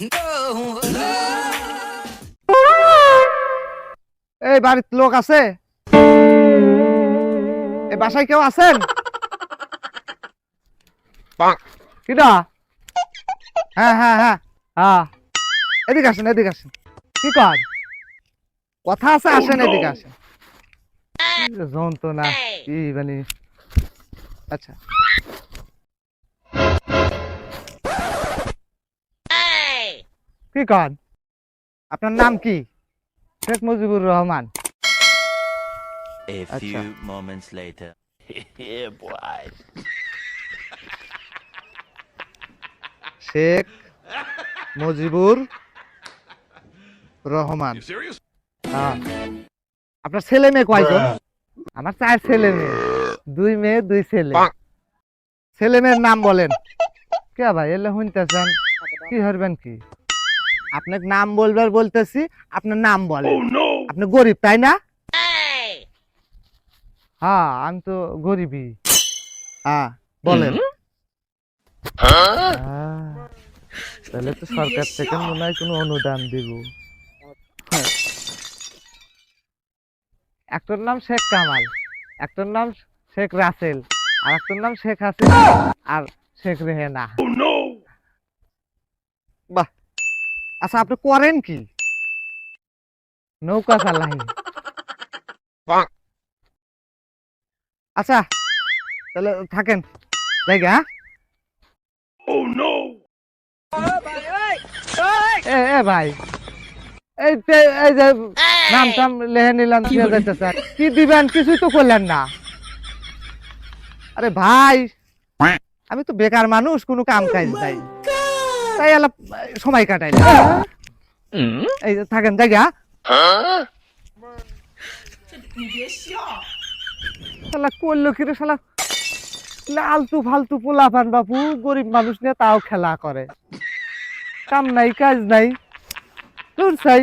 এই বাড়ির লোক আছে? এই বাসায় কেউ আছেন? কিডা? হ্যাঁ হ্যাঁ হ্যাঁ হ্যাঁ, এদিকে আসেন, এদিকে আসেন। কি কর? কথা আছে, আসেন এদিকে আসেন। যন্ত্রণা কি মানে। আচ্ছা, কি কর? আপনার নাম কি? শেখ মুজিবুর রহমান। A আচ্ছা, few moments later. Yeah, boy. Sheikh Mujibur Rahman. হ্যাঁ। আপনার ছেলে মেয়ে কয়জন? আমার 4 ছেলে মেয়ে, 2 মেয়ে 2 ছেলে। ছেলে মেয়ের নাম বলেন। কে ভাই এলে শুনতেছেন? কি হরবেন কি? আপনাকে নাম বলবার বলতেছি, আপনার নাম বলেন। আপনি গরিব তাই না? হ্যাঁ, আমি তো গরিবই। হ্যাঁ, বলেন। তাহলে তো সরকার থেকে মনে হয় কোনো অনুদান দিব। একটার নাম শেখ কামাল, একটার নাম শেখ রাসেল, আর একটার নাম শেখ হাসিনা, আর শেখ রেহেনা। বাহ। আচ্ছা, আপনি করেন কি? নৌকা চালাই। আচ্ছা, তাহলে থাকেন জায়গা। এ এ ভাই, এই যে নাম টাম লেহে নিলাম, দিয়ে যাইতেছে। কি দিবেন? কিছুই তো করলেন না। আরে ভাই, আমি তো বেকার মানুষ, কোনো কাম কাজ নাই, তাই আলাপ সময় কাটাই। এই যে থাকেন জায়গা। শালা করলো কি রে শালা? আলতু ফালতু পোলাপান বাপু, গরিব মানুষ নিয়ে তাও খেলা করে। কাম নাই কাজ নাই, দূর চাই।